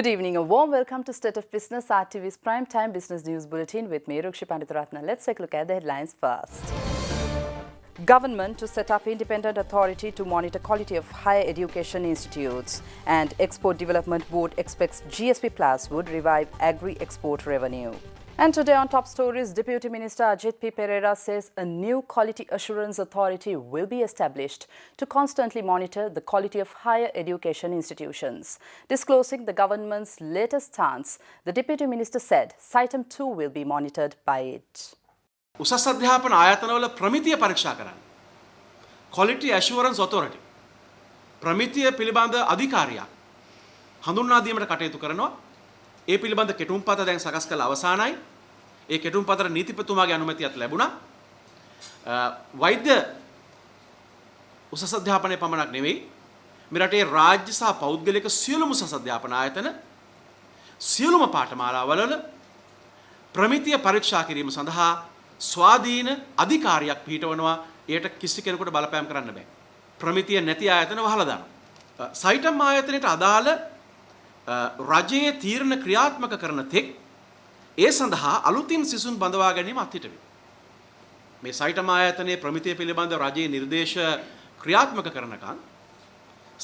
Good evening. A warm welcome to State of Business, RTV's Prime Time Business News Bulletin with me, Rukshi Panditharatna. Let's take a look at the headlines first. Government to set up independent authority to monitor quality of higher education institutes. And Export Development Board expects GSP Plus would revive agri-export revenue. And today on Top Stories, Deputy Minister Ajit P. Pereira says a new quality assurance authority will be established to constantly monitor the quality of higher education institutions. Disclosing the government's latest stance, the Deputy Minister said Saitam 2 will be monitored by it. උසස් අධ්‍යාපන ආයතනවල ප්‍රමිතිය පරීක්ෂා කරන්න. Quality Assurance Authority ප්‍රමිතිය පිළිබඳ අධිකාරියක් හඳුන්වා දීමට කටයුතු කරනවා. ඒ පිළිබඳ කෙටුම්පත දැන් සකස් කළ අවසానයි. ඒ කෙටුම්පතට නීතිපතිතුමාගේ අනුමැතියත් ලැබුණා. වෛද්‍ය උසස් අධ්‍යාපනයේ පමණක් නෙවෙයි මේ රටේ රාජ්‍ය සහ පෞද්ගලික සියලුම උසස් අධ්‍යාපන ආයතන සියලුම පාඨමාලාවල ප්‍රමිතිය පරීක්ෂා කිරීම සඳහා ස්වාධීන අධිකාරියක් පිහිටවනවා. එයට කිසි කෙනෙකුට බලපෑම් කරන්න බෑ. ප්‍රමිතිය නැති ආයතන වහලා දානවා. සයිටම් ආයතනයට අදාළ රජයේ තීරණ ක්‍රියාත්මක කරන තෙක් ඒ සඳහා අලුතින් සිසුන් බඳවා ගැනීම අත්හිට වේ. මේ සයිටම් ආයතනයේ ප්‍රමිතිය පිළිබඳ රජයේ නිර්දේශ ක්‍රියාත්මක කරනකන්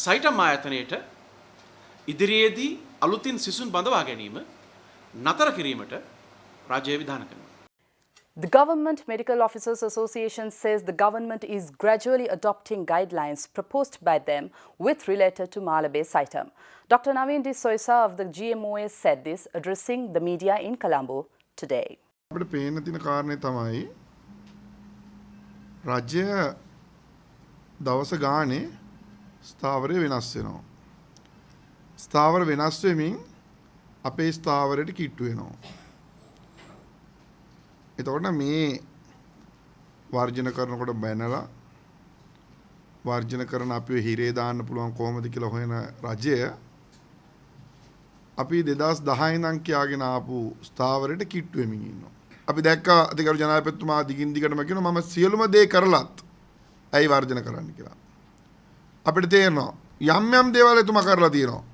සයිටම් ආයතනයට ඉදිරියේදී අලුතින් සිසුන් බඳවා ගැනීම නතර කිරීමට රජය විධාන කරනවා. The Government Medical Officers Association says the government is gradually adopting guidelines proposed by them with related to Malabe Saitam. Dr. Naveen D. Soisa of the GMOA said this addressing the media in Colombo today. අපිට පේන තියෙන කාරණේ තමයි රාජ්‍ය දවස ගානේ ස්ථාවරය වෙනස් වෙනවා. ස්ථාවර වෙනස් වෙමින් අපේ ස්ථාවරයට කිට්ටු වෙනවා. එතකොට මේ වර්ජන කරනකොට බැනලා වර්ජන කරන අපිව හිරේ දාන්න පුළුවන් කොහොමද කියලා හොයන රජය අපි 2010 ඉඳන් කියාගෙන ආපු ස්ථාවරයට කිට්ටු වෙමින් ඉන්නවා. අපි දැක්කා අධිකරු ජනාධිපතිතුමා දිගින් දිගටම කියනවා මම සියලුම දේ කරලත් ඇයි වර්ජන කරන්න කියලා. අපිට තේරෙනවා යම් යම් දේවල් එතුමා කරලා තියෙනවා.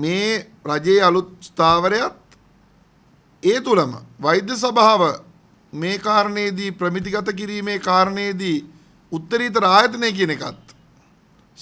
මේ රජයේ අලුත් ස්ථාවරයත් ඒ තුලම වෛද්‍ය සභාව මේ කාරණේදී ප්‍රමිතිගත කිරීමේ කාරණේදී උත්තරීතර ආයතනය කියන එකත්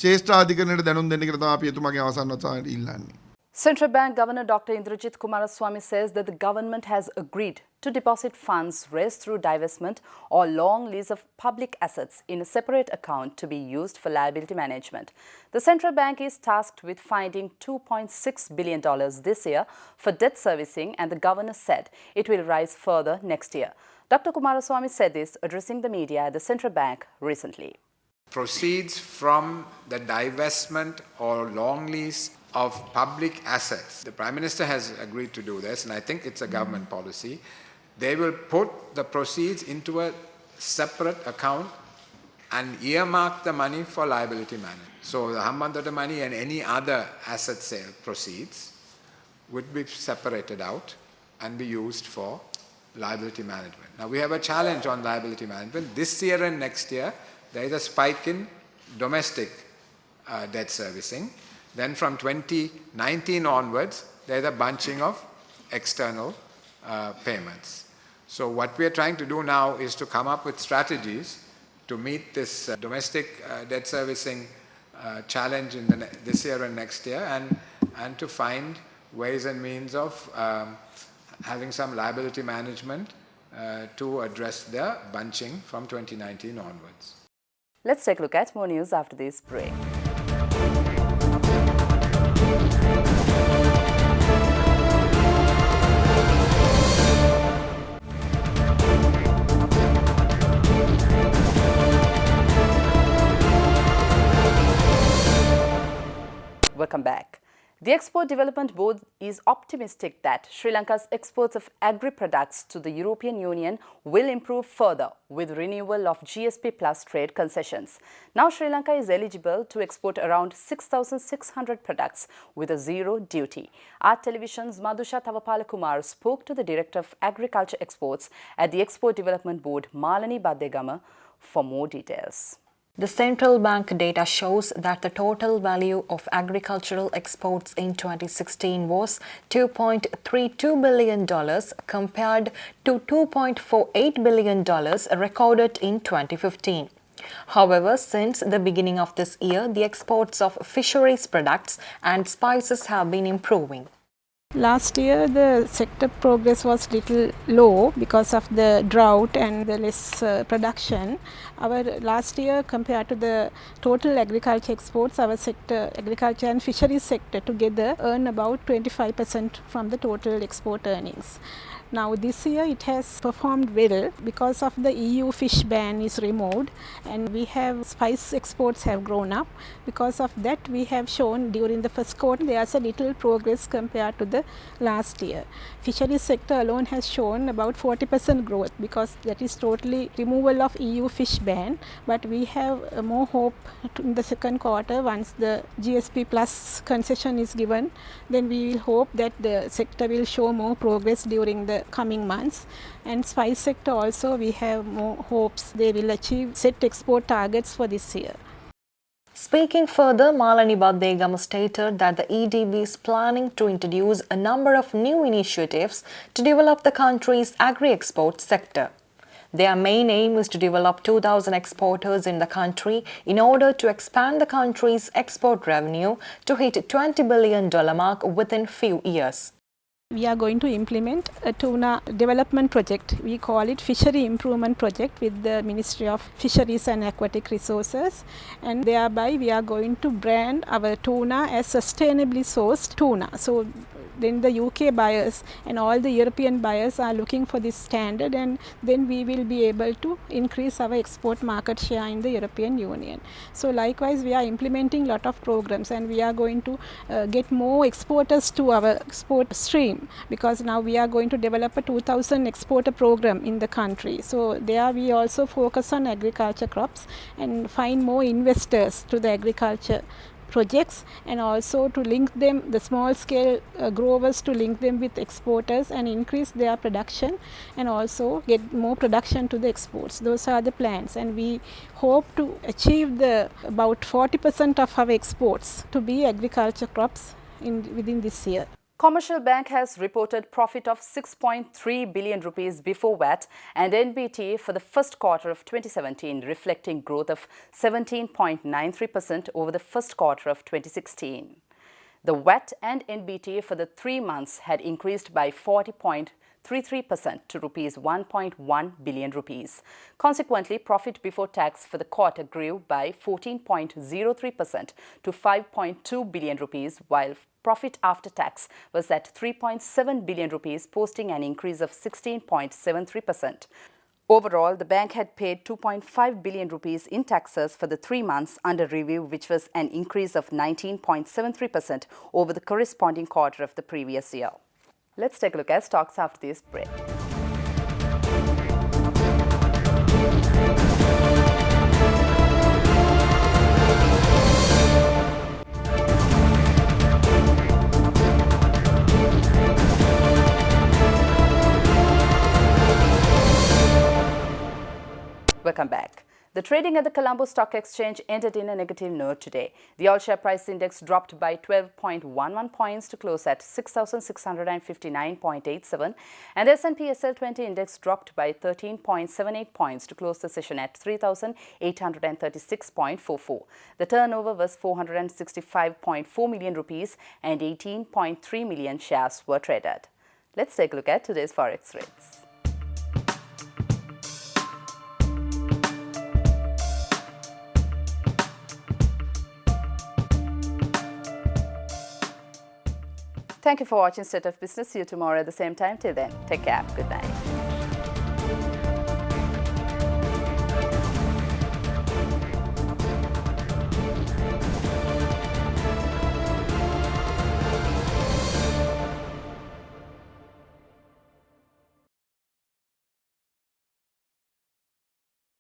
ශ්‍රේෂ්ඨ අධිකරණයට දැනුම් දෙන්න කියලා තමයි අපි එතුමාගේ අවසන් වතාවට ඉල්ලන්නේ. Central Bank Governor Dr. Indrajit Kumaraswamy says that the government has agreed to deposit funds raised through divestment or long lease of public assets in a separate account to be used for liability management. The central bank is tasked with finding $2.6 billion this year for debt servicing, and the governor said it will rise further next year. Dr. Kumaraswamy said this addressing the media at the central bank recently. Proceeds from the divestment or long lease of public assets. The Prime Minister has agreed to do this, and I think it's a government policy. They will put the proceeds into a separate account and earmark the money for liability management. So the Hambantota money and any other asset sale proceeds would be separated out and be used for liability management. Now we have a challenge on liability management. This year and next year, there is a spike in domestic debt servicing. Then from 2019 onwards, there's a bunching of external payments. So what we are trying to do now is to come up with strategies to meet this domestic debt servicing challenge in this year and next year, and to find ways and means of having some liability management to address the bunching from 2019 onwards. Let's take a look at more news after this break. Welcome back. The Export Development Board is optimistic that Sri Lanka's exports of agri-products to the European Union will improve further with renewal of GSP Plus trade concessions. Now Sri Lanka is eligible to export around 6,600 products with a zero duty. Our television's Madhusha Tavapalakumar spoke to the Director of Agriculture Exports at the Export Development Board, Malani Badegama, for more details. The central bank data shows that the total value of agricultural exports in 2016 was $2.32 billion compared to $2.48 billion recorded in 2015. However, since the beginning of this year, the exports of fisheries products and spices have been improving. Last year the sector progress was little low because of the drought and the less production. Our last year compared to the total agriculture exports, our sector, agriculture and fisheries sector together earn about 25% from the total export earnings. Now this year it has performed well because of the EU fish ban is removed, and we have spice exports have grown up. Because of that we have shown during the first quarter there is a little progress compared to the last year. Fisheries sector alone has shown about 40% growth because that is totally removal of EU fish ban, but we have more hope in the second quarter. Once the GSP plus concession is given, then we will hope that the sector will show more progress during the coming months. And spice sector also we have more hopes they will achieve set export targets for this year. Speaking further, Malani Badegama stated that the EDB is planning to introduce a number of new initiatives to develop the country's agri-export sector. Their main aim is to develop 2,000 exporters in the country in order to expand the country's export revenue to hit $20 billion mark within few years. We are going to implement a tuna development project. We call it Fishery Improvement Project with the Ministry of Fisheries and Aquatic Resources, and thereby we are going to brand our tuna as sustainably sourced tuna. So then the UK buyers and all the European buyers are looking for this standard, and then we will be able to increase our export market share in the European Union. So likewise we are implementing lot of programs, and we are going to get more exporters to our export stream, because now we are going to develop a 2,000 exporter program in the country. So there we also focus on agriculture crops and find more investors to the agriculture projects, and also to link them, the small scale growers, to link them with exporters and increase their production and also get more production to the exports. Those are the plans, and we hope to achieve the about 40% of our exports to be agriculture crops within this year. Commercial Bank has reported profit of 6.3 billion rupees before VAT and NBT for the first quarter of 2017, reflecting growth of 17.93% over the first quarter of 2016. The VAT and NBT for the 3 months had increased by 40.33% to rupees 1.1 billion rupees. Consequently, profit before tax for the quarter grew by 14.03% to 5.2 billion rupees, while profit after tax was at 3.7 billion rupees, posting an increase of 16.73%. Overall, the bank had paid 2.5 billion rupees in taxes for the 3 months under review, which was an increase of 19.73% over the corresponding quarter of the previous year. Let's take a look at stocks after this break. Welcome back. The trading at the Colombo Stock Exchange ended in a negative note today. The all-share price index dropped by 12.11 points to close at 6,659.87, and the S&P SL20 index dropped by 13.78 points to close the session at 3,836.44. The turnover was 465.4 million rupees and 18.3 million shares were traded. Let's take a look at today's forex rates. Thank you for watching State of Business. See you tomorrow at the same time. Till then, take care. Good night.